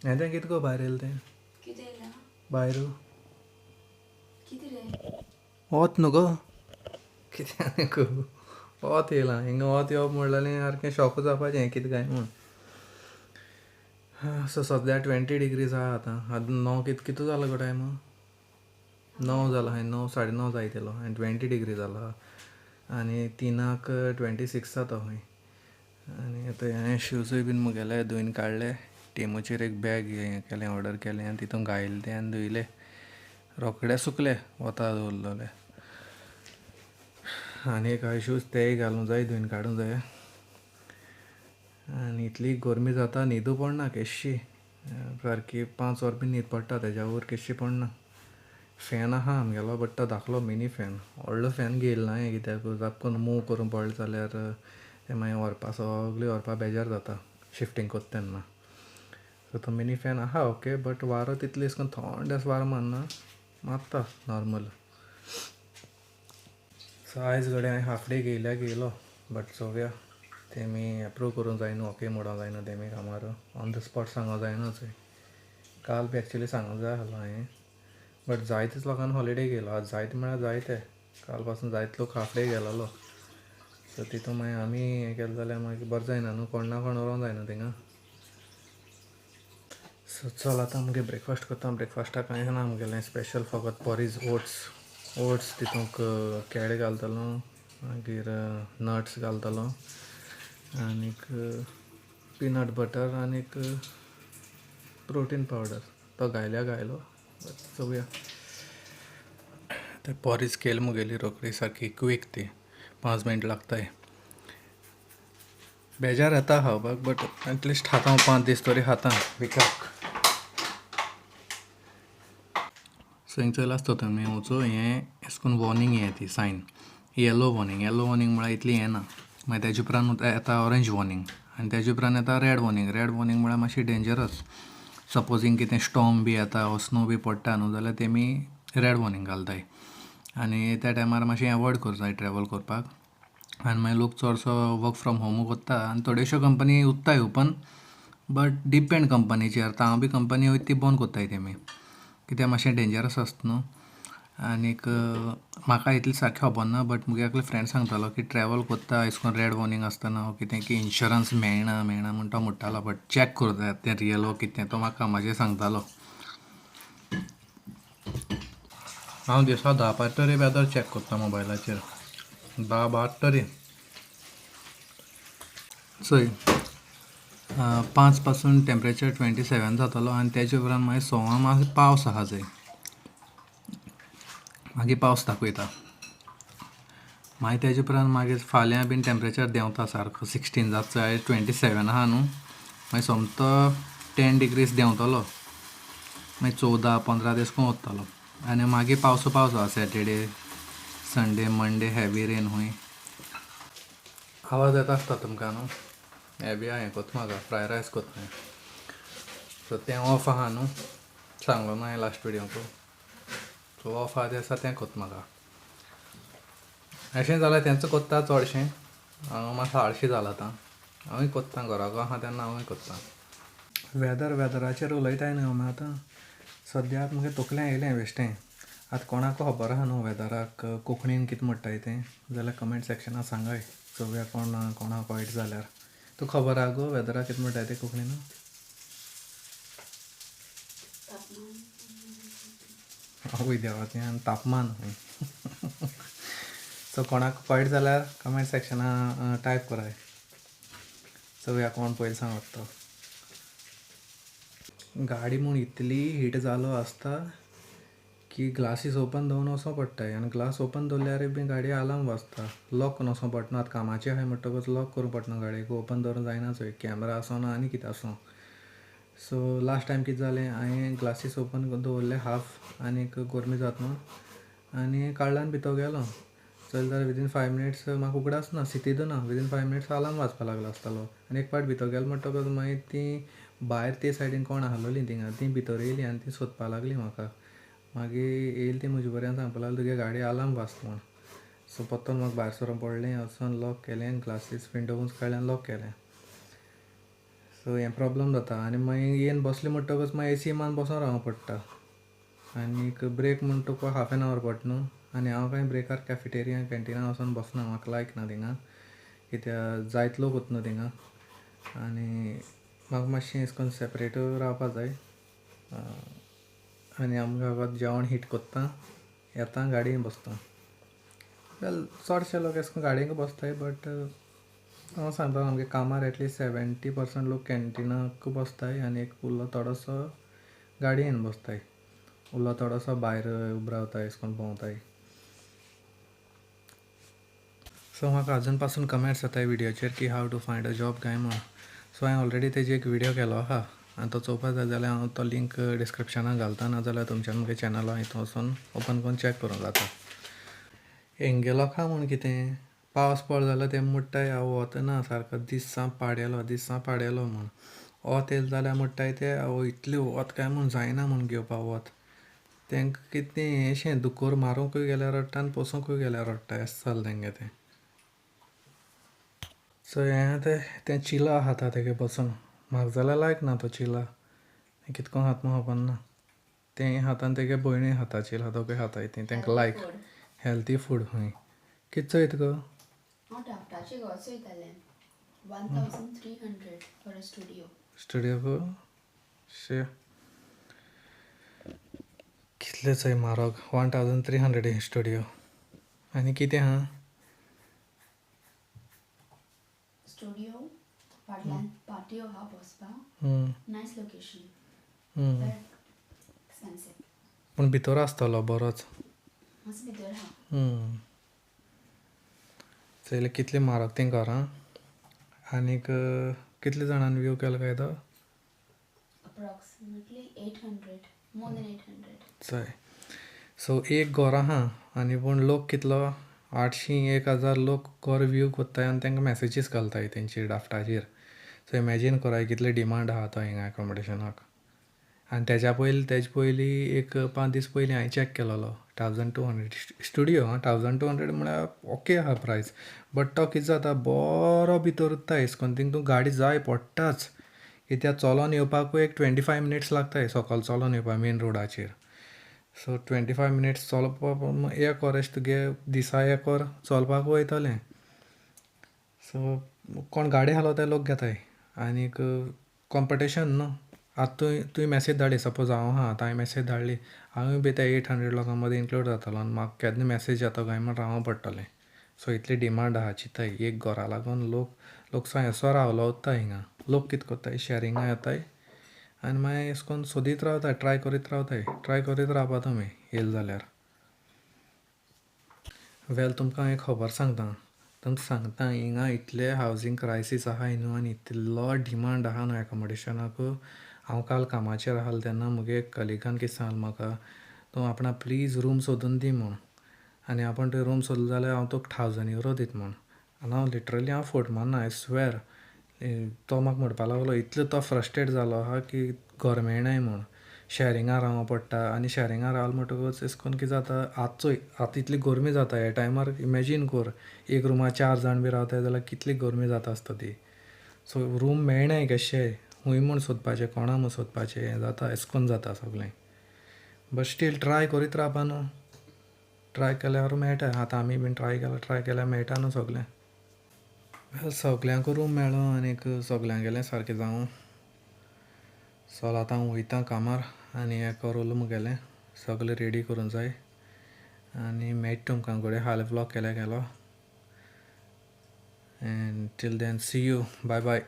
येतें कितें गो भायर येयलें तें कितें येयलां? भायर कितें रे? वत न्हू गो कितें गो वत येयलां हिंगा वत येवप म्हणलें सारकें शॉक जावपाचें हें कितें काय म्हूण सो सद्या 20 डिग्रीज आहा आतां 9 कितू जालो गो टायम 9 जालो हांवें 9:30 जायत येयलो आनी 20 डिग्री जालो आहा आनी 3 26 जाता खंय आनी आतां हांवें शूजूय बीन मुगेले धुवन काडले टेमूचेर एक बॅग हें केलें ऑर्डर केलें आनी तितून घायले तें आनी धुयलें रोखडे सुकले वता दवरलेले आनी एक हांवें शूज तेय घालूंक जाय धुवन काडूंक जाय आनी इतली गरमी जाता न्हिदू पडना केशी सारकी 5 वरां बीन न्हीद पडटा तेज्या वयर केशी पडना फॅन आहा आमगेलो बट तो धाकलो मिनी फॅन व्हडलो फॅन घेयलो ना हांवें कित्याक जापकन मूव करून पडलें जाल्यार तें मागीर व्हरपा सगळें व्हरपा बेजार जाता शिफ्टींग कोत्ता तेन्ना सो तो मिनी फॅन आहा ओके बट वारो तितलो अशें करून थंड असो वारो मारना मारता नॉर्मल सो आयज घडये हांवें हाफ डे घेयलो बट चोवया तेमी एप्रूव करूंक जाय न्हू ओके म्हणूंक जाय न्हू तेमी कामार ऑन द स्पॉट सांगूंक जायना चोय काल बी एक्चुली सांगूंक जाय आसलो हांवें बट जायतेच लोकांनी हॉलिडे घेयलो आज जायते म्हळ्यार जायते काल पासून जायते लोक हाफ डे गेलोलो सो तितून मागीर आमी हें केलें जाल्यार मागीर बरें जायना न्हू कोण ना कोण उरोंक जाय न्हू थिंगा सो चल आतां मुगे ब्रेकफास्ट करता ब्रेकफास्टाक कांय ना मुगेलें स्पेशल फकत पोरीज ओट्स तितूंक केळे घालतलो मागीर नट्स घालतलो आनीक पीनट बटर आनीक प्रोटीन पावडर तो घायलो चोवया ते पोरीज केली मुगेली रोखडी सारकी क्वीक ती 5 मिनट लागताय बेजार येता खावपाक बट एटलिस्ट खाता 5 दीस तरी खाता विकाक सो हिंग चोयला आसतो तुमी वचो हें अशें करून वॉर्निंग यें ती सायन येलो वॉर्निंग म्हळ्यार इतली हें ना मागीर तेजे उपरांत येता ऑरेंज वॉर्निंग आनी तेजे उपरांत येता रेड वॉर्निंग म्हळ्यार मातशी डेंजरस सपोजींग कितें स्टॉर्म बी येता वो स्नो बी पडटा न्हू जाल्यार तेमी रेड वॉर्निंग घालताय आनी त्या टायमार मातशें एवॉयड करचो जाय ट्रॅवल करपाक आनी मागीर लोक चडसो वर्क फ्रॉम होमू कोत्ता आनी थोड्योश्यो कंपनी उत्ताय ओपन बट डिपेंड कंपनीचेर आतां हांव बी कंपनी वयता ती बंद कोत्ताय तेमी कित्याक मातशें डेंजरस आसता न्हू आनीक म्हाका इतलें सारकें खबर ना बट मुगे एकलो फ्रेंड सांगतालो की ट्रॅवल कोत्ता अशें करून रेड वॉर्निंग आसतना कितें की इन्शुरंस मेळना म्हूण तो म्हणटालो बट चॅक करूं जाय तें रियल वो कितें तो म्हाका म्हाजें सांगतालो हांव दिसा 10 पाट तरी वेदर चॅक कोत्ता मोबायलाचेर 10-12 तरी चोय 5 पासून टेम्परेचर 27 जातालो आनी तेजे उपरांत मागीर 6 मागीर पावस आहा चोय मागीर पावस दाखयता मागीर तेजे उपरांत मागीर फाल्यां बीन टेम्परेचर देंवता सारको 16 जाता चोय आयज 27 आहा न्हू मागीर सोमतो 10 डिग्रीज देंवतलो मागीर 14-15 दीस करून उरतलो आनी मागीर पावस आहा Saturday Sunday Monday heavy rain हूंय आवाज येता आसता तुमकां न्हू हें बी हें कोत्ता म्हाका फ्राय रायस कोत्ता सो तें ऑफ आहा न्हू सांगलो ना हांवें लास्ट विडियोक सो ऑफ आहा दिसा तें कोत्ता म्हाका अशें जाल्यार तेंच कोत्ता चडशें हांव मातसो आळशी जाला आतां हांवूय कोत्ता घराको आहा तेन्ना हांवूय कोत्ता वेदराचेर उलयताय न्हू आमी आतां सद्याक मुगे तकलें येयलें बेश्टें आतां कोणाक खबर आहा न्हू वेदराक कोंकणीन कितें म्हणटाय तें जाल्यार कमेंट सेक्शनां सांगाय चोवया कोणाक कळटा जाल्यार तुका खबर आहा गो वेदराक कितें म्हणटाय तें कोंकणीन आवय देवाचें आनी तापमान सो कोणाक कळटा जाल्यार कमेंट सेक्शनां टायप कराय चोवया कोण पयलीं सांगता तो गाडी म्हूण इतली हीट जालो आसता की ग्लासीस ओपन दवरून वचूं पडटाय आनी ग्लास ओपन दवरल्यार बी गाडी आलार्म वाजता लॉक करून वचूं पडना आतां कामाचें आहाय म्हणटकच लॉक करूं पडना गाडयेक ओपन दवरूंक जायना चोय कॅमेरा आसूं आनी कितें आसूं सो लास्ट टायम कितें जालें हांवें ग्लासीस ओपन दवरले हाफ आनीक गरमी जाता न्हू आनी काडलो आनी भितर गेलो चल जाल्यार विदीन 5 मिनिट्स म्हाका उगडास ना सिटीद ना विदीन 5 मिनिट्स आलार्म वाजपाक लागलो आसतालो आनी एक पाट भितर गेलो म्हणटकच मागीर ती भायर ते सायडीन कोण आहलोलीं थिंगा ती भितर येयलीं आनी ती सोदपा लागलीं म्हाका मागीर येयली ती म्हजे बऱ्यान सांगपा लागली तुगे गाडी आलार्म वाजता म्हूण सो पत्तन म्हाका भायर सरोन पडलें वचून लॉक केलें ग्लासीस विंडोज काडलें आनी लॉक केलें सो हें प्रॉब्लम जाता आनी मागीर येवन बसलें म्हणटकच मागीर एसी मान बसून रावंक पडटा आनीक ब्रेक म्हण तुका हाफ एन आवर पडटा न्हू आनी हांव कांय ब्रेकार कॅफेटेरिया कॅन्टिना वचोन बसना म्हाका लायक ना थिंगा कित्याक जायत लोक वता न्हू थिंगा आनी म्हाका मातशें अशें करून सेपरेट रावपा जाय आनी आमकां जेवण हीट कोत्ता येता गाडयेन बसता वेल चडशे लोक अशें करून गाडयेक बसताय बट हांव सांगता आमगे कामार एटलिस्ट 70% लोक कॅन्टिनाक बसताय आनी एक उरलो थोडोसो गाडयेन बसताय उरलो थोडोसो भायर उबरावताय अशें करून भोंवताय सो म्हाका आजून पासून कमेंट्स येताय विडियोचेर की हाव टू फायंड अ जॉब काय म्हण सो हांवें ऑलरेडी तेजी एक विडियो केलो आहा आनी तो चोवपा जाय जाल्यार हांव तो लिंक डिस्क्रिप्शनाक घालता नाजाल्यार तुमच्यान म्हगे चॅनला हितून वचून ओपन करून चॅक करूंक जाता हेंगेलो खा म्हूण कितें पावस पडलो जाल्यार ते म्हणटाय हांव वतना सारको दिसां पाडेलो म्हूण वत येयलो जाल्यार म्हणटाय ते हांव इतलें वत काय म्हूण जायना म्हूण घेवपा वत तांकां कितें अशें दुकोर मारूंकूय गेल्यार रडटा आनी पोसूंकूय गेल्यार रडटा अशें जालें तेंगे तें सो हें तें चिला खाता तेगे बसून म्हाका जाल्यार लायक ना तो चिला कितें करून खाता म्हाका खबर ना तें खाता आनी तेगे भयणूय खाता चिला दोगूय खाताय तीं तांकां लायक हेल्थी फूड हूंय कितें चोयत गो हांव डाफ्टाचें घर चोयतालें 1300 फॉर अ स्टुडियो गो शे कितले चोय म्हारग 1300 स्टुडियो आनी कितें आहा स्टुडियो फाटल्यान पाटियो आहा बसपाक नायस लोकेशन बट एक्सपेन्सीव पूण भितर आसतलो बरोच मातसो भितर आहा चोयले कितले म्हारग तीं घरां आनीक कितले जाणांनी व्यू केलो काय तो अप्रॉक्सिमेटली 800 मोर देन 800 चोय सो एक घर आहा आनी पूण लोक कितलो 800-1000 लोक घर व्यू कोत्ताय आनी तांकां मॅसेजीस घालताय तेंचेर डाफ्टाचेर सो इमॅजीन कोराय कितले डिमांड आहा तो हिंगा एकोमोडेशनाक आनी तेजे पयलीं एक 5 दीस पयलीं हांवें चॅक केलोलो 1200 स्टुडियो 1200 म्हळ्यार ओके आहा प्रायस बट तो कितें जाता बरो भितर उत्ताय अशें करून थिंगा तूं गाडी जाय पडटाच कित्याक चलोन येवपाकूय एक 25 मिनिट्स लागताय सकयल चलोन येवपा मेन रोडाचेर सो 25 मिनिट्स चलपा एक वर अशें तुगे दिसा एक वर चलपाक वयतलें सो कोण गाडी हालोताय लोक घेताय आनीक कॉम्पिटिशन न्हू आतां तुवें मॅसेज धाडली सपोज हांव आहा आतां हांवें मॅसेज धाडली हांवूय बी त्या 800 लोकां मदीं इन्क्लूड जातालो आनी म्हाका केन्ना मॅसेज येता काय म्हण रावों पडटलें सो इतली डिमांड आहा चिंताय एक घरा लागून लोक असो रावलो उत्ता हिंगा लोक कितें कोत्ताय शॅरिंगा येताय आनी मागीर अशें करून सोदीत रावताय ट्राय करीत रावपा तुमी येयले जाल्यार वेल तुमकां एक खबर सांगता हिंगा इतले हावजींग क्रायसीस आहाय न्हू आनी इतलो डिमांड आहा न्हू एकोमोडेशनाक हांव काल कामाचेर आहलो तेन्ना म्हगे कलिगान कितें सांगलें म्हाका तूं आपणा प्लीज रूम सोदून दी म्हूण आनी आपूण थंय रूम सोदलो जाल्यार हांव तुका €1000 दिता म्हूण आनी हांव लिटरली फट मारना आय स्वेर तो म्हाका म्हणपा लागलो इतलो तो फ्रस्ट्रेट जालो आहा की घर मेळनाय म्हूण शॅरिंगां रावों पडटा आनी शॅरिंगां रावले म्हणटकूच अशें करून कितें जाता आतां इतली गरमी जाता ह्या टायमार इमॅजीन कर एक रुमार 4 जाण बी रावताय जाल्यार कितली गरमी जाता आसता ती सो रूम मेळनाय कशें खूंय म्हूण सोदपाचें कोणा म्हूण सोदपाचें हें जाता अशें करून जाता सगळें बट स्टील ट्राय करीत रावपा न्हू ट्राय केल्यार मेळटा आतां आमी बीन ट्राय केल्यार मेळटा न्हू सगळें सगल्यांक रूम मेळ्ळो आनीक सगल्यांगेलें सारकें जावं चल आतां हांव वयतां कामार आनी हें करोल मुगेलें सगळें रेडी करूंक जाय आनी मेळटा तुमकां घोडये हाल व्लॉग केलो and till then see you bye bye